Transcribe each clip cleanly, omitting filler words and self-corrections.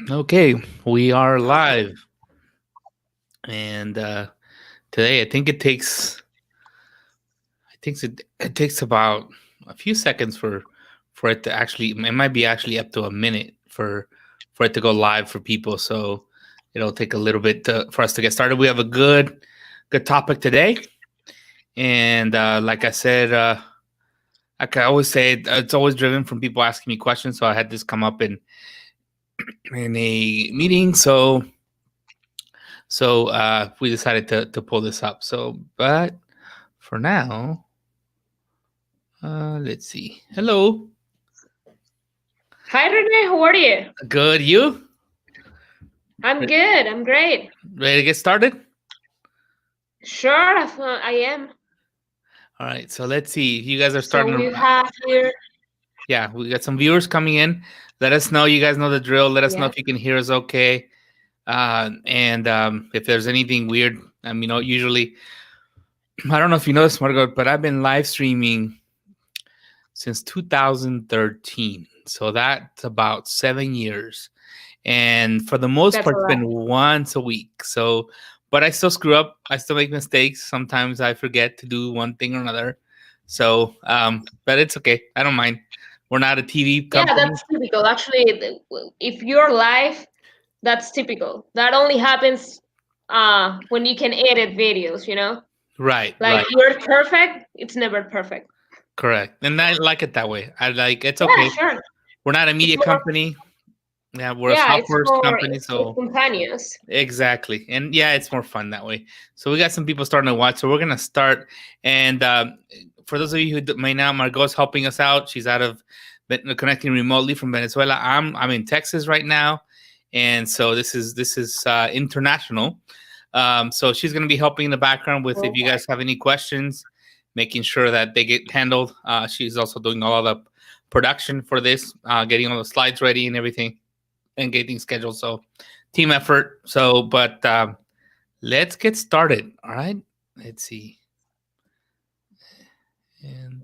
Okay, we are live, and today I think it takes about a few seconds for it to actually. It might be actually up to a minute for it to go live for people. So it'll take a little bit for us to get started. We have a good topic today, and like I said, like I always say, it's always driven from people asking me questions. So I had this come up in a meeting. So we decided to pull this up. So, but for now, let's see. Hello. Hi Renee, how are you? Good. You? I'm good. I'm great. Ready to get started? Sure, I am. All right. So let's see. You guys are So starting to. we have here. Yeah, we got some viewers coming in. Let us know. You guys know the drill. Let us know Yeah, if you can hear us okay. And if there's anything weird, usually, I don't know if you know this, Margot, but I've been live streaming since 2013. So that's about 7 years. And for the most that's part, a it's lot. been once a week. So, but I still screw up. I still make mistakes. Sometimes I forget to do one thing or another. So, but it's okay. I don't mind. We're not a TV Yeah, company. that's typical. Actually, if you're live, that's typical. That only happens when you can edit videos. Right, Like right. you're perfect. It's never perfect. Correct. And I like it that way. I like it's Yeah, okay. sure. We're not a It's media more. company. Yeah, we're a Yeah, it's software more. company. It's more So spontaneous. exactly. And yeah, it's more fun that way. So we got some people starting to watch. So we're gonna start. And for those of you who may not, Margot's helping us out. She's out of connecting remotely from Venezuela. I'm in Texas right now, and so this is international. So she's gonna be helping in the background with if you Okay. guys have any questions, making sure that they get handled. She's also doing all the production for this, getting all the slides ready and everything and getting scheduled. So team effort. So, but let's get started. All right. Let's see. And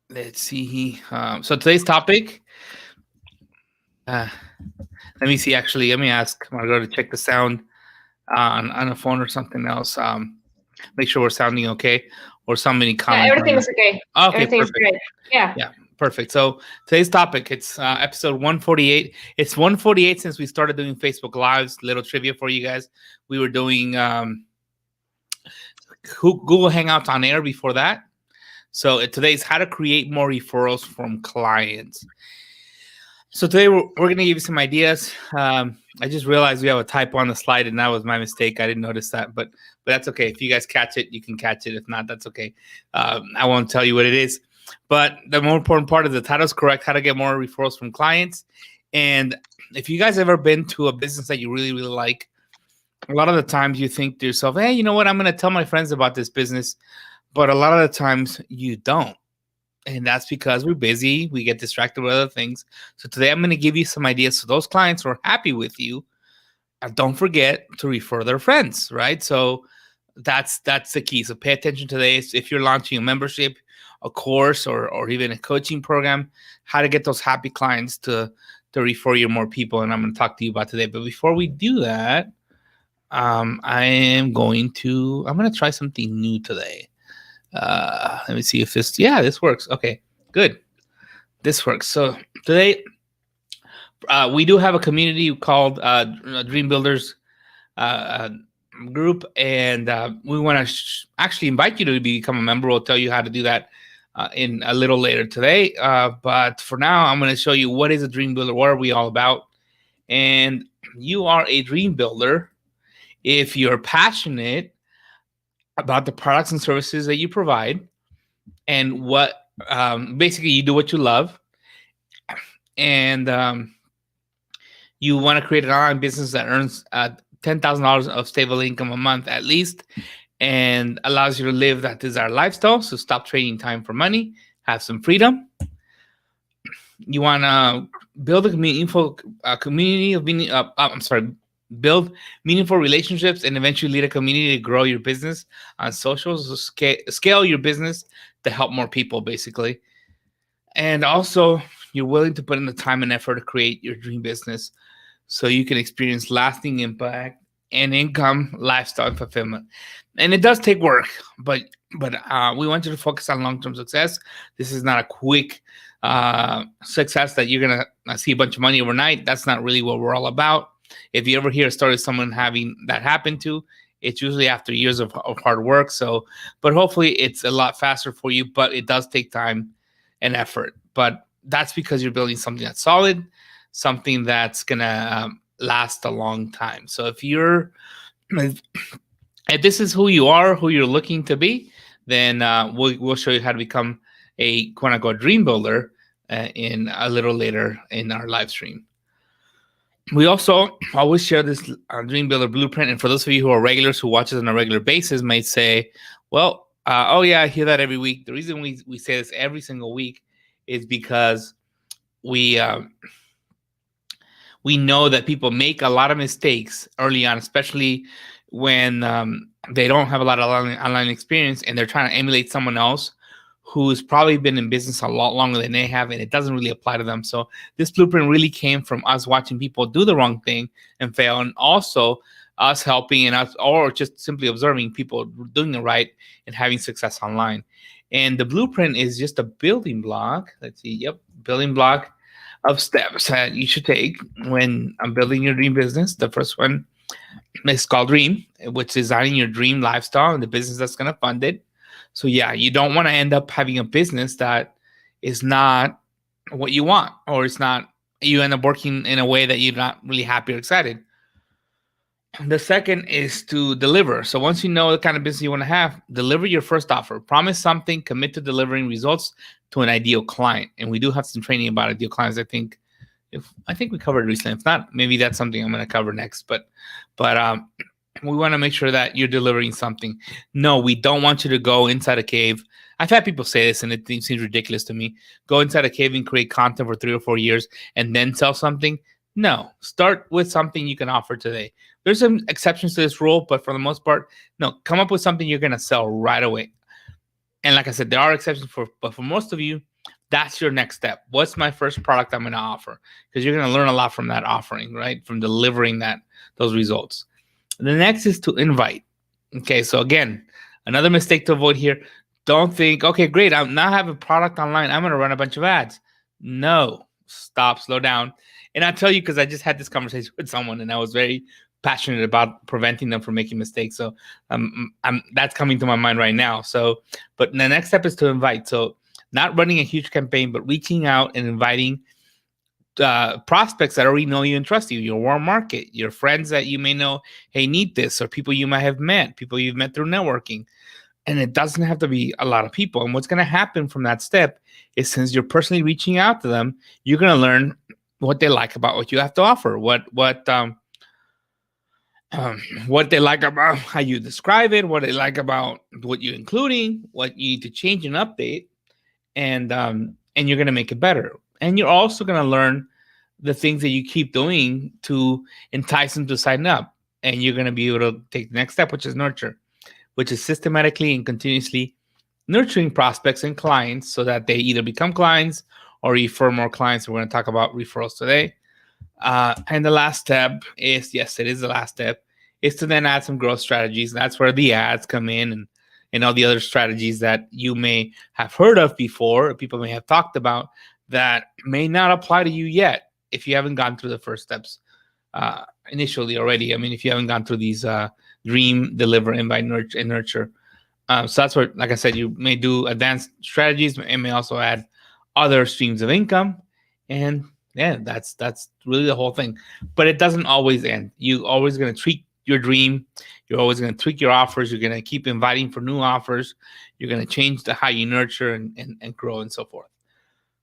let's see. So today's topic. Uh, let me see. Actually, let me ask Margot to check the sound on a phone or something else. Make sure we're sounding okay, or somebody Yeah, comment on everything's okay. that. Okay, Everything's perfect. great. Yeah. Yeah, perfect. So today's topic, it's episode 148. It's 148 since we started doing Facebook Lives. Little trivia for you guys. We were doing Google Hangouts on air before that. So today's how to create more referrals from clients. So today we're going to give you some ideas. I just realized we have a typo on the slide, and that was my mistake. I didn't notice that, but that's okay. If you guys catch it, you can catch it. If not, that's okay. I won't tell you what it is. But the more important part is the title's correct. How to get more referrals from clients. And if you guys ever been to a business that you really really like, a lot of the times you think to yourself, "Hey, you know what? I'm going to tell my friends about this business," but a lot of the times you don't. And that's because we're busy. We get distracted with other things. So today I'm going to give you some ideas so those clients who are happy with you. Don't forget to refer their friends, right? So that's the key. So pay attention to this. If you're launching a membership, a course, or even a coaching program, how to get those happy clients to refer you more people. And I'm going to talk to you about today. But before we do that, I'm going to try something new today. Let me see if this works. Okay, good. This works. So today, we do have a community called Dream Builders uh, group, and we want to actually invite you to become a member. We'll tell you how to do that in a little later today. But for now, I'm going to show you what is a dream builder. What are we all about? And you are a dream builder if you're passionate about the products and services that you provide, and what basically you do what you love, and you want to create an online business that earns $10,000 of stable income a month at least, and allows you to live that desired lifestyle. So stop trading time for money, have some freedom. You want to build a meaningful community of meaning. I'm sorry, build meaningful relationships and eventually lead a community to grow your business on socials. So scale your business to help more people, basically. And also, you're willing to put in the time and effort to create your dream business so you can experience lasting impact and income, lifestyle, and fulfillment. And it does take work, but we want you to focus on long-term success. This is not a quick success that you're gonna see a bunch of money overnight. That's not really what we're all about. If you ever hear a story of someone having that happen to, it's usually after years of hard work. So, but hopefully it's a lot faster for you, but it does take time and effort. But that's because you're building something that's solid, something that's gonna last a long time. So if this is who you are, who you're looking to be, then we'll show you how to become a quote unquote dream builder in a little later in our live stream. We also always share this Dream Builder blueprint. And for those of you who are regulars who watch us on a regular basis might say, well, oh yeah, I hear that every week. The reason we say this every single week is because we know that people make a lot of mistakes early on, especially when they don't have a lot of online experience and they're trying to emulate someone else who's probably been in business a lot longer than they have, and it doesn't really apply to them. So this blueprint really came from us watching people do the wrong thing and fail, and also us helping and us, or just simply observing people doing it right and having success online. And the blueprint is just a building block. Let's see. Yep. Building block of steps that you should take when I'm building your dream business. The first one is called Dream, which is designing your dream lifestyle and the business that's going to fund it. So yeah, you don't want to end up having a business that is not what you want, or it's not, you end up working in a way that you're not really happy or excited. The second is to deliver. So once you know the kind of business you want to have, deliver your first offer. Promise something, commit to delivering results to an ideal client. And we do have some training about ideal clients. I think we covered it recently. If not, maybe that's something I'm going to cover next. But we want to make sure that you're delivering something. No, we don't want you to go inside a cave. I've had people say this, and it seems ridiculous to me. Go inside a cave and create content for 3 or 4 years and then sell something. No, start with something you can offer today. There's some exceptions to this rule, but for the most part, no, come up with something you're going to sell right away. And like I said, there are exceptions but for most of you, that's your next step. What's my first product I'm going to offer? Because you're going to learn a lot from that offering, right? From delivering those results. The next is to invite. Okay, so again, another mistake to avoid here. Don't think, okay, great, I now have a product online, I'm going to run a bunch of ads. No, stop, slow down. And I'll tell you, because I just had this conversation with someone and I was very passionate about preventing them from making mistakes. So that's coming to my mind right now. So, but the next step is to invite. So not running a huge campaign, but reaching out and inviting prospects that already know you and trust you, your warm market, your friends that you may know, hey, need this, or people you might have met, people you've met through networking. And it doesn't have to be a lot of people. And what's going to happen from that step is, since you're personally reaching out to them, you're going to learn what they like about what you have to offer, what they like about how you describe it, what they like about what you're including, what you need to change and update, and you're going to make it better. And you're also going to learn the things that you keep doing to entice them to sign up. And you're going to be able to take the next step, which is nurture, which is systematically and continuously nurturing prospects and clients so that they either become clients or refer more clients. We're going to talk about referrals today. And the last step is, yes, it is the last step, is to then add some growth strategies. That's where the ads come in, and all the other strategies that you may have heard of before, or people may have talked about, that may not apply to you yet if you haven't gone through the first steps initially already. I mean, if you haven't gone through these dream, deliver, invite, nurture. So that's where, like I said, you may do advanced strategies and may also add other streams of income. And yeah, that's really the whole thing. But it doesn't always end. You're always going to tweak your dream. You're always going to tweak your offers. You're going to keep inviting for new offers. You're going to change how you nurture and grow and so forth.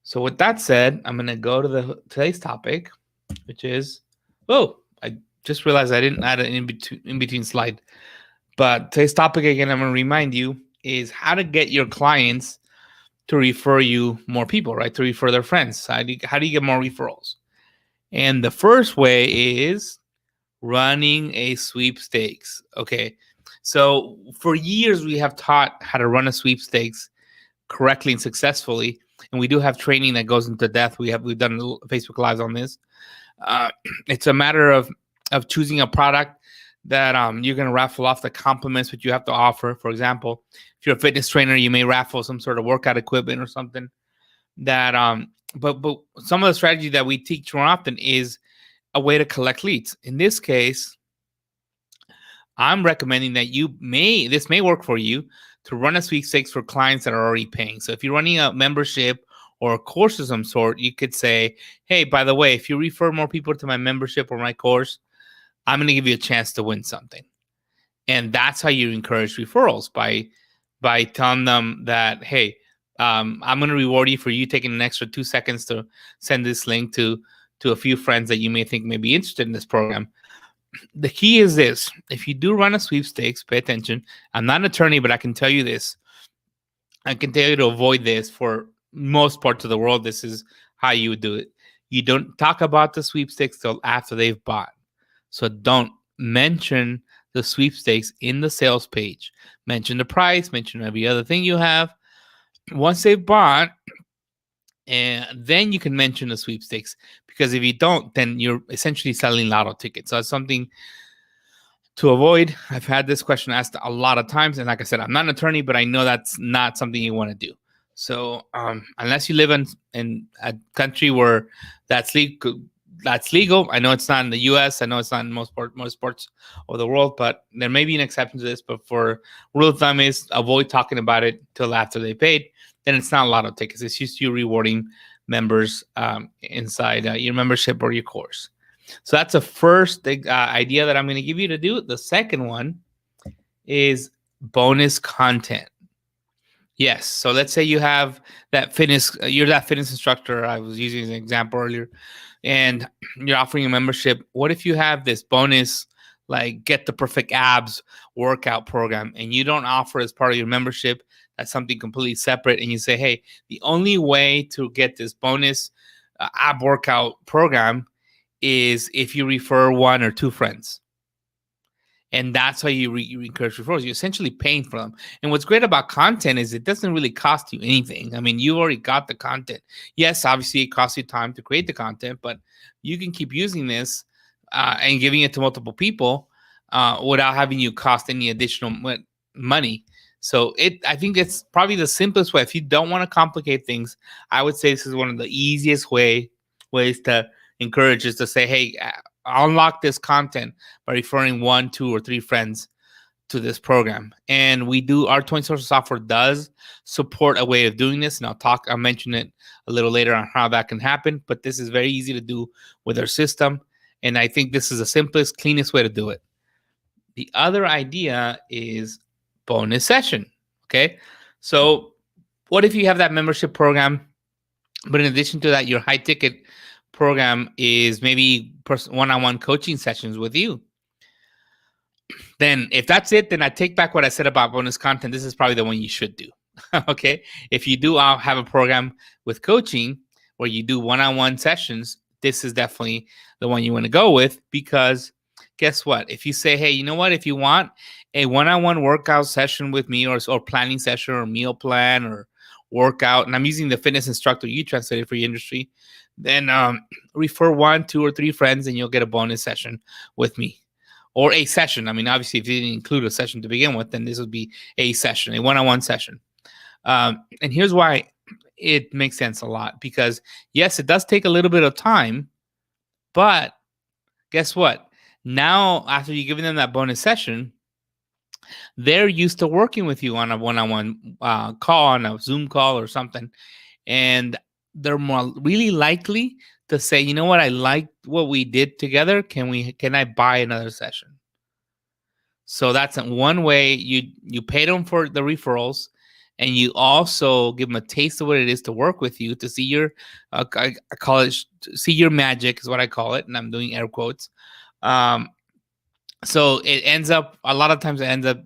So with that said, I'm going to go to today's topic, which is, I just realized I didn't add an in-between slide. But today's topic, again, I'm going to remind you, is how to get your clients to refer you more people, right? To refer their friends. How do you get more referrals? And the first way is running a sweepstakes. Okay. So for years, we have taught how to run a sweepstakes correctly and successfully. And we do have training that goes into depth. We've done Facebook Lives on this. Uh, it's a matter of choosing a product that you're going to raffle off that complements what you have to offer. For example, if you're a fitness trainer, you may raffle some sort of workout equipment or something that but some of the strategy that we teach more often is a way to collect leads. In this case, I'm recommending that this may work for you to run a sweepstakes for clients that are already paying. So if you're running a membership or a course of some sort, you could say, hey, by the way, if you refer more people to my membership or my course, I'm going to give you a chance to win something. And that's how you encourage referrals, by telling them that, hey, I'm going to reward you for you taking an extra 2 seconds to send this link to a few friends that you may think may be interested in this program. The key is this: if you do run a sweepstakes, pay attention. I'm not an attorney, but I can tell you this. I can tell you to avoid this. For most parts of the world, this is how you would do it. You don't talk about the sweepstakes till after they've bought. So don't mention the sweepstakes in the sales page. Mention the price, mention every other thing you have. Once they've bought, and then you can mention the sweepstakes, because if you don't, then you're essentially selling lotto tickets. So it's something to avoid. I've had this question asked a lot of times, and like I said, I'm not an attorney, but I know that's not something you want to do. So unless you live in a country where that's legal. I know it's not in the U.S. I know it's not in most parts of the world, but there may be an exception to this. But for rule of thumb is avoid talking about it till after they paid. Then it's not a lot of tickets. It's just you rewarding members inside your membership or your course. So that's the first idea that I'm going to give you to do. The second one is bonus content. Yes. So let's say you have that fitness, you're that fitness instructor I was using as an example earlier, and you're offering a membership. What if you have this bonus, like get the perfect abs workout program, and you don't offer as part of your membership? That's something completely separate. And you say, hey, the only way to get this bonus ab workout program is if you refer one or two friends. And that's how you encourage referrals. You're essentially paying for them. And what's great about content is it doesn't really cost you anything. I mean, you already got the content. Yes, obviously it costs you time to create the content, but you can keep using this and giving it to multiple people without having you cost any additional money. So I think it's probably the simplest way. If you don't want to complicate things, I would say this is one of the easiest ways to encourage, is to say, hey, unlock this content by referring one, two, or three friends to this program. And our 20 Social software does support a way of doing this. And I'll mention it a little later on how that can happen, but this is very easy to do with our system. And I think this is the simplest, cleanest way to do it. The other idea is bonus session. Okay. So what if you have that membership program, but in addition to that, your high ticket program is maybe one-on-one coaching sessions with you? Then if that's it, then I take back what I said about bonus content. This is probably the one you should do. Okay. If you do have a program with coaching where you do one-on-one sessions, this is definitely the one you want to go with, because guess what? If you say, hey, you know what? If you want a one-on-one workout session with me, or planning session, or meal plan, or workout, and I'm using the fitness instructor you translated for your industry, then refer one, two, or three friends, and you'll get a bonus session with me, or a session. I mean, obviously, if you didn't include a session to begin with, then this would be a session, a one-on-one session. And here's why it makes sense a lot, because yes, it does take a little bit of time, but guess what? Now, after you're giving them that bonus session, they're used to working with you on a one-on-one call, on a Zoom call or something. And they're more really likely to say, you know what, I like what we did together. Can I buy another session? So that's one way you pay them for the referrals, and you also give them a taste of what it is to work with you, to see your I call it see your magic is what I call it, and I'm doing air quotes. So it ends up, a lot of times it ends up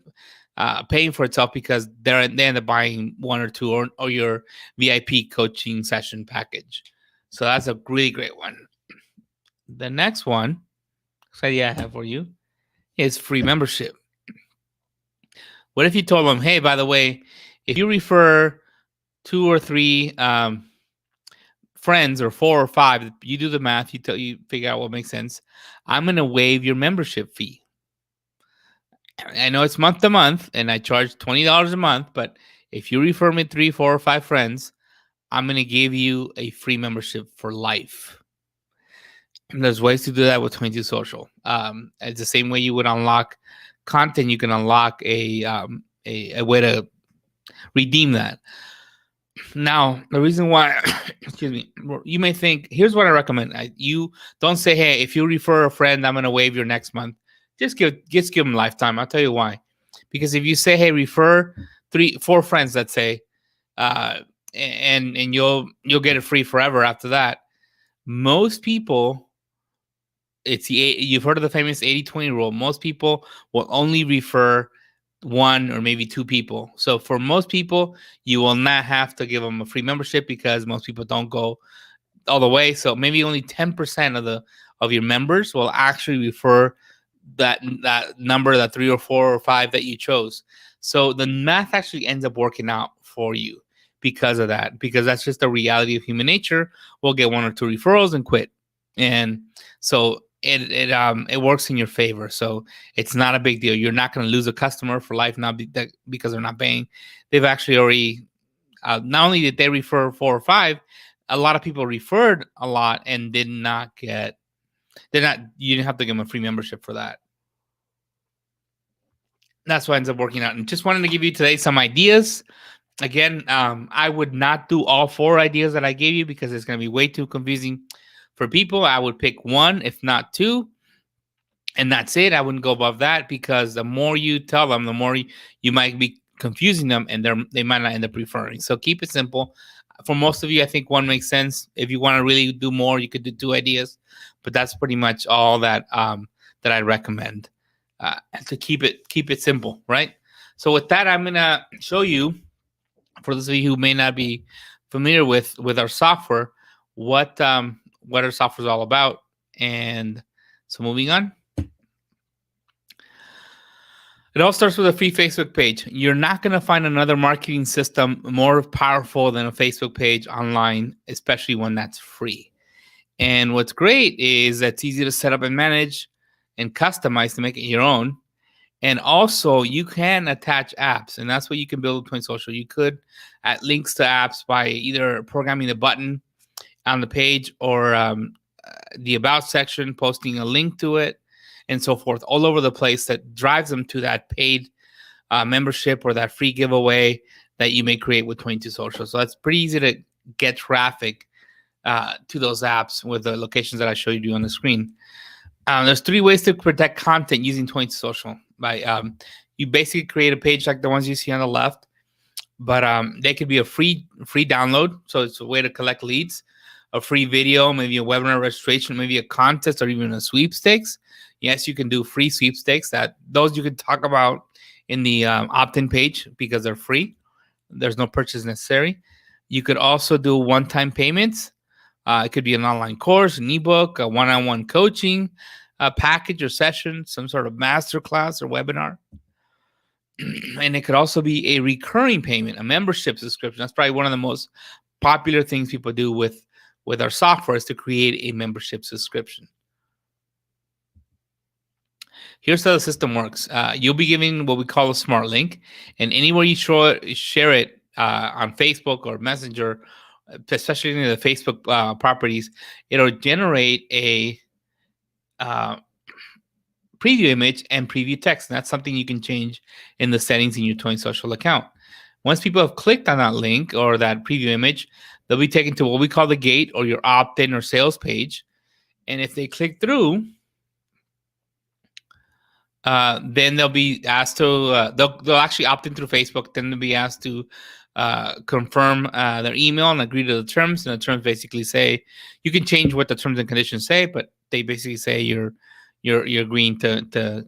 paying for itself, because they end up buying one or two, or your VIP coaching session package. So that's a really great one. The next one, idea I have for you, is free membership. What if you told them, hey, by the way, if you refer two or three friends or 4 or 5, you do the math, you figure out what makes sense. I'm going to waive your membership fee. I know it's month to month and I charge $20 a month, but if you refer me 3, 4, or 5 friends, I'm going to give you a free membership for life. And there's ways to do that with 22 Social. It's the same way you would unlock content. You can unlock a way to redeem that. Now, the reason why, excuse me, you may think, here's what I recommend. You don't say, hey, if you refer a friend, I'm going to waive your next month. Just give them lifetime. I'll tell you why. Because if you say, hey, refer 3, 4 friends, let's say, and you'll get it free forever after that. Most people, you've heard of the famous 80-20 rule. Most people will only refer 1 or maybe 2 people. So for most people, you will not have to give them a free membership because most people don't go all the way. So maybe only 10% of your members will actually refer that number, that 3 or 4 or 5 that you chose. So the math actually ends up working out for you because of that, because that's just the reality of human nature. We'll get 1 or 2 referrals and quit. And so it works in your favor. So it's not a big deal. You're not going to lose a customer for life, because they're not paying. They've actually already, not only did they refer 4 or 5, a lot of people referred a lot and you didn't have to give them a free membership for that. That's what ends up working out. And just wanted to give you today some ideas. Again, I would not do all 4 ideas that I gave you because it's going to be way too confusing for people. I would pick 1, if not 2, and that's it. I wouldn't go above that because the more you tell them, the more you might be confusing them, and they might not end up referring. So keep it simple. For most of you, I think 1 makes sense. If you want to really do more, you could do 2 ideas, but that's pretty much all that I recommend to keep it simple, right? So with that, I'm gonna show you, for those of you who may not be familiar with our software, what our software is all about. And so moving on. It all starts with a free Facebook page. You're not going to find another marketing system more powerful than a Facebook page online, especially one that's free. And what's great is that it's easy to set up and manage and customize to make it your own. And also, you can attach apps, and that's what you can build with 20 Social. You could add links to apps by either programming the button on the page or the About section, posting a link to it, and so forth, all over the place, that drives them to that paid membership or that free giveaway that you may create with 22 Social. So that's pretty easy to get traffic to those apps with the locations that I showed you on the screen. There's 3 ways to protect content using 22 Social. You basically create a page like the ones you see on the left, but they could be a free download. So it's a way to collect leads, a free video, maybe a webinar registration, maybe a contest, or even a sweepstakes. Yes, you can do free sweepstakes. Those you can talk about in the opt-in page because they're free. There's no purchase necessary. You could also do one-time payments. It could be an online course, an ebook, a one-on-one coaching package or session, some sort of master class or webinar. And it could also be a recurring payment, a membership subscription. That's probably one of the most popular things people do with our software, is to create a membership subscription. Here's how the system works. You'll be given what we call a smart link, and anywhere you share it on Facebook or Messenger, especially in the Facebook properties, it'll generate a preview image and preview text. And that's something you can change in the settings in your 20 Social account. Once people have clicked on that link or that preview image, they'll be taken to what we call the gate, or your opt-in or sales page. And if they click through, then they'll be asked to, they'll actually opt in through Facebook. Then they'll be asked to confirm their email and agree to the terms. And the terms basically say, you can change what the terms and conditions say, but they basically say you're agreeing to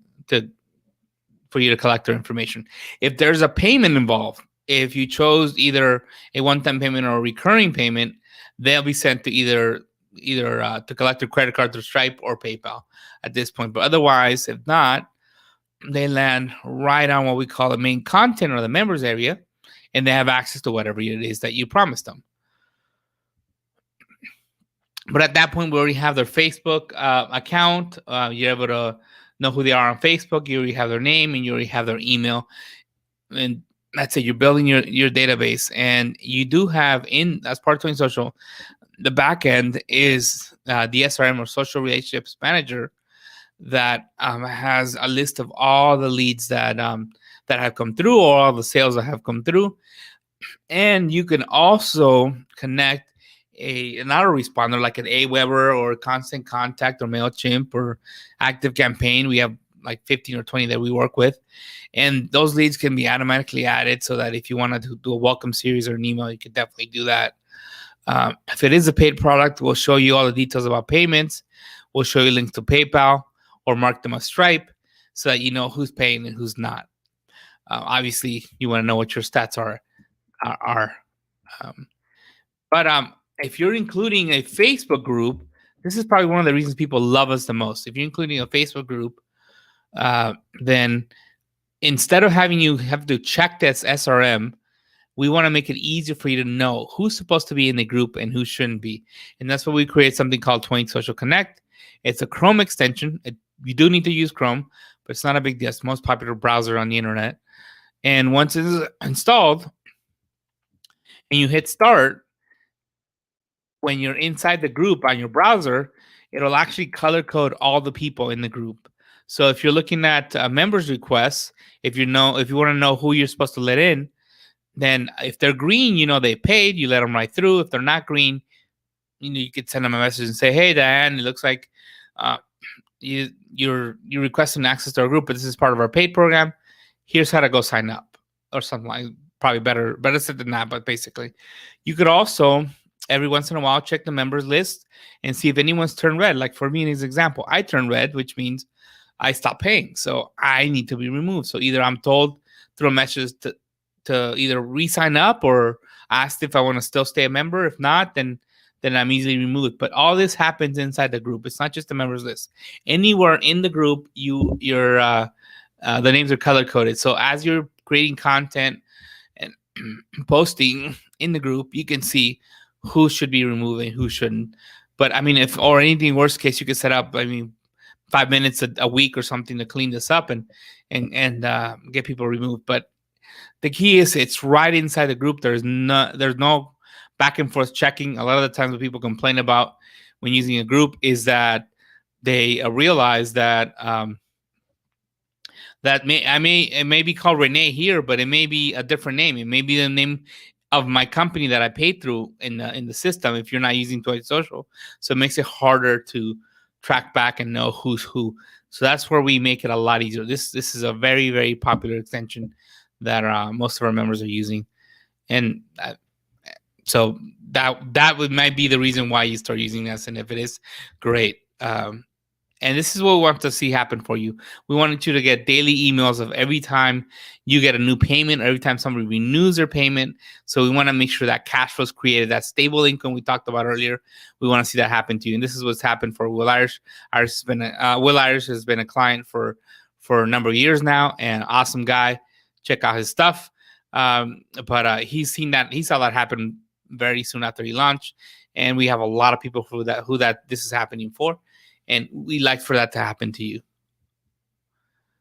for you to collect their information. If there's a payment involved, if you chose either a one-time payment or a recurring payment, they'll be sent to either to collect their credit card through Stripe or PayPal at this point. But otherwise, if not, they land right on what we call the main content or the members area, and they have access to whatever it is that you promised them. But at that point, we already have their Facebook account. You're able to know who they are on Facebook. You already have their name and you already have their email. And that's it. You're building your database. And you do have in, as part of 20 Social, the back end is the SRM or Social Relationships Manager that has a list of all the leads that have come through or all the sales that have come through. And you can also connect an autoresponder like an Aweber or Constant Contact or MailChimp or Active Campaign. We have like 15 or 20 that we work with. And those leads can be automatically added so that if you want to do a welcome series or an email, you can definitely do that. If it is a paid product, we'll show you all the details about payments. We'll show you links to PayPal or mark them as Stripe so that you know who's paying and who's not. Obviously, you want to know what your stats are. But if you're including a Facebook group, this is probably one of the reasons people love us the most. If you're including a Facebook group, then instead of having you have to check this SRM, we want to make it easier for you to know who's supposed to be in the group and who shouldn't be. And that's why we create something called 20 Social Connect. It's a Chrome extension. You do need to use Chrome, but it's not a big deal. It's the most popular browser on the internet. And once it's installed and you hit start, when you're inside the group on your browser, it'll actually color code all the people in the group. So if you're looking at members requests, if you want to know who you're supposed to let in, then if they're green, you know they paid, you let them right through. If they're not green, you could send them a message and say, hey, Diane, it looks like you're requesting access to our group, but this is part of our paid program. Here's how to go sign up or something like probably better said than that. But basically, you could also every once in a while check the members list and see if anyone's turned red. Like for me, in this example, I turned red, which means I stopped paying. So I need to be removed. So either I'm told through a message to either re-sign up or asked if I want to still stay a member. If not, then I'm easily removed. But all this happens inside the group. It's not just the members list. Anywhere in the group, the names are color coded. So as you're creating content and posting in the group, you can see who should be removed and who shouldn't. But I mean, or anything worst case, you could set up, 5 minutes a week or something to clean this up and get people removed. But the key is it's right inside the group. There's no back and forth checking. A lot of the times what people complain about when using a group is that they realize that it may be called Renee here, but it may be a different name. It may be the name of my company that I paid through in the system if you're not using 20 Social. So it makes it harder to track back and know who's who. So that's where we make it a lot easier. This is a very, very popular extension that most of our members are using. And so that might be the reason why you start using this. And if it is, great. And this is what we want to see happen for you. We wanted you to get daily emails of every time you get a new payment, or every time somebody renews their payment. So we want to make sure that cash flow is created, that stable income we talked about earlier. We want to see that happen to you. And this is what's happened for Will Irish. Will Irish has been a client for a number of years now, and awesome guy. Check out his stuff. But he saw that happen very soon after he launched. And we have a lot of people who this is happening for. And we like for that to happen to you.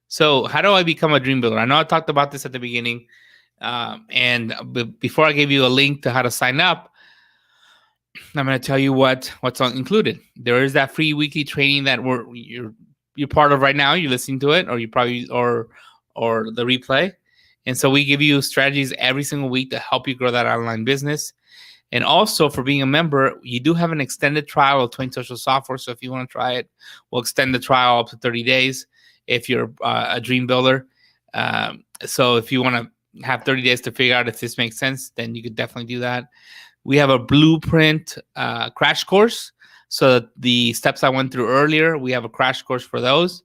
So how do I become a dream builder? I know I talked about this at the beginning. And before I gave you a link to how to sign up, I'm going to tell you what's included. There is that free weekly training that you're part of right now. You're listening to it, or you probably or the replay. And so we give you strategies every single week to help you grow that online business. And also, for being a member, you do have an extended trial of 20 Social software. So if you want to try it, we'll extend the trial up to 30 days if you're a dream builder. So if you want to have 30 days to figure out if this makes sense, then you could definitely do that. We have a blueprint crash course. So the steps I went through earlier, we have a crash course for those.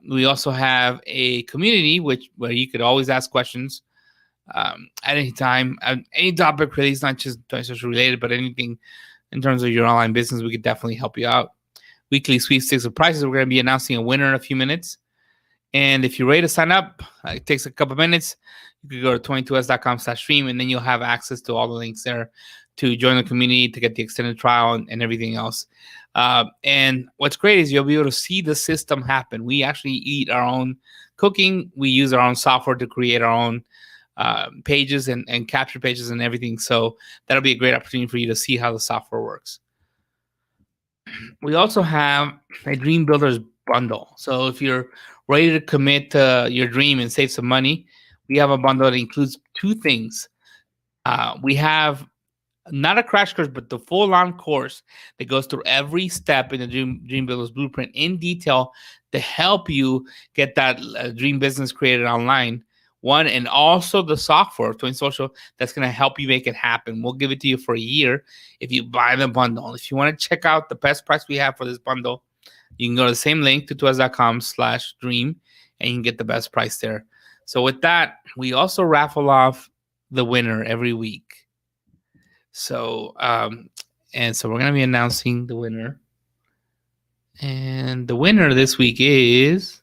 We also have a community where you could always ask questions at any time, any topic really. It's not just social related, but anything in terms of your online business, we could definitely help you out. Weekly sweepstakes of prizes. We're going to be announcing a winner in a few minutes. And if you're ready to sign up, it takes a couple minutes. You can go to 22s.com/stream, and then you'll have access to all the links there to join the community to get the extended trial and everything else. And what's great is you'll be able to see the system happen. We actually eat our own cooking. We use our own software to create our own pages and capture pages and everything. So that'll be a great opportunity for you to see how the software works. We also have a Dream Builders bundle. So if you're ready to commit to your dream and save some money, we have a bundle that includes two things. We have not a crash course, but the full-on course that goes through every step in the Dream Builders Blueprint in detail to help you get that dream business created online. One, and also the software, Twin Social, that's going to help you make it happen. We'll give it to you for a year if you buy the bundle. If you want to check out the best price we have for this bundle, you can go to the same link, tutuas.com/dream, and you can get the best price there. So with that, we also raffle off the winner every week. So, so we're going to be announcing the winner. And the winner this week is...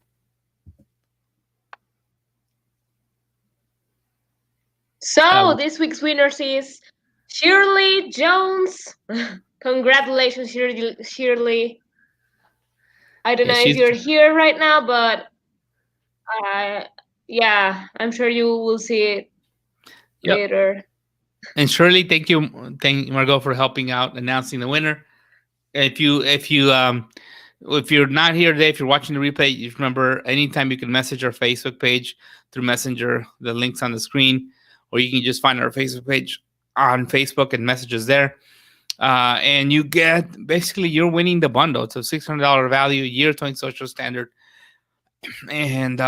So this week's winner is Shirley Jones. Congratulations, Shirley. I don't know if you're here right now, but yeah, I'm sure you will see it later. And Shirley, thank you, Margot, for helping out announcing the winner. If you're not here today, if you're watching the replay, you remember anytime you can message our Facebook page through Messenger. The link's on the screen, or you can just find our Facebook page on Facebook and message us there. And you get, basically, you're winning the bundle. It's a $600 value, year 20 social standard, and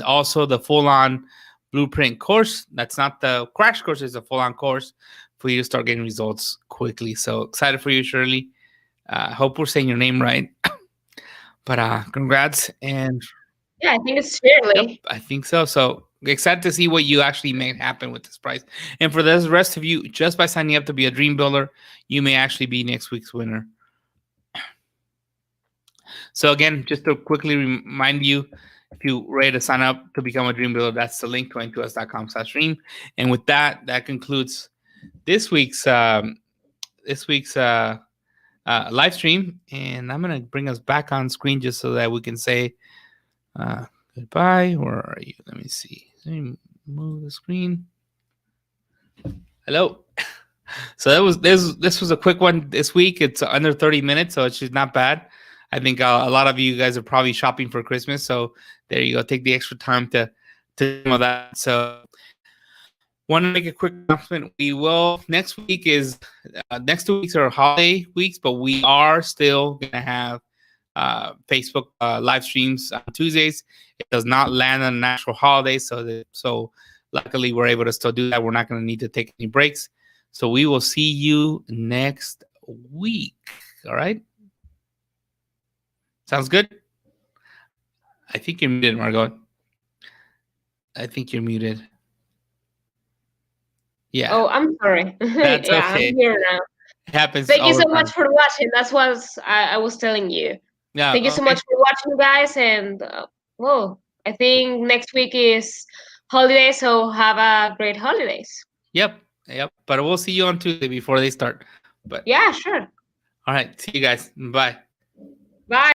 also the full-on blueprint course. That's not the crash course; it's a full-on course for you to start getting results quickly. So excited for you, Shirley. Hope we're saying your name right. But congrats. And yeah, I think it's Shirley. Yep, I think so. So excited to see what you actually make happen with this prize. And for the rest of you, just by signing up to be a dream builder, you may actually be next week's winner. So again, just to quickly remind you, if you're ready to sign up to become a dream builder, that's the link, 22us.com/dream. And with that, that concludes this week's live stream. And I'm going to bring us back on screen just so that we can say goodbye. Where are you? Let me see. Let me move the screen. Hello. So this was a quick one this week. It's under 30 minutes, so it's just not bad. I think a lot of you guys are probably shopping for Christmas, so there you go. Take the extra time to do that. So, want to make a quick announcement. We will next 2 weeks are holiday weeks, but we are still gonna have Facebook live streams on Tuesdays. It does not land on national holidays, so luckily we're able to still do that. We're not going to need to take any breaks. So we will see you next week. All right. Sounds good? I think you're muted, Margot. I think you're muted. Yeah. Oh, I'm sorry. That's okay. I'm here now. It happens. Thank you so much for watching. That's what I was telling you. Yeah. Thank you so much for watching, guys. And I think next week is holiday, so have a great holidays. Yep. But we'll see you on Tuesday before they start. But yeah, sure. All right. See you guys. Bye.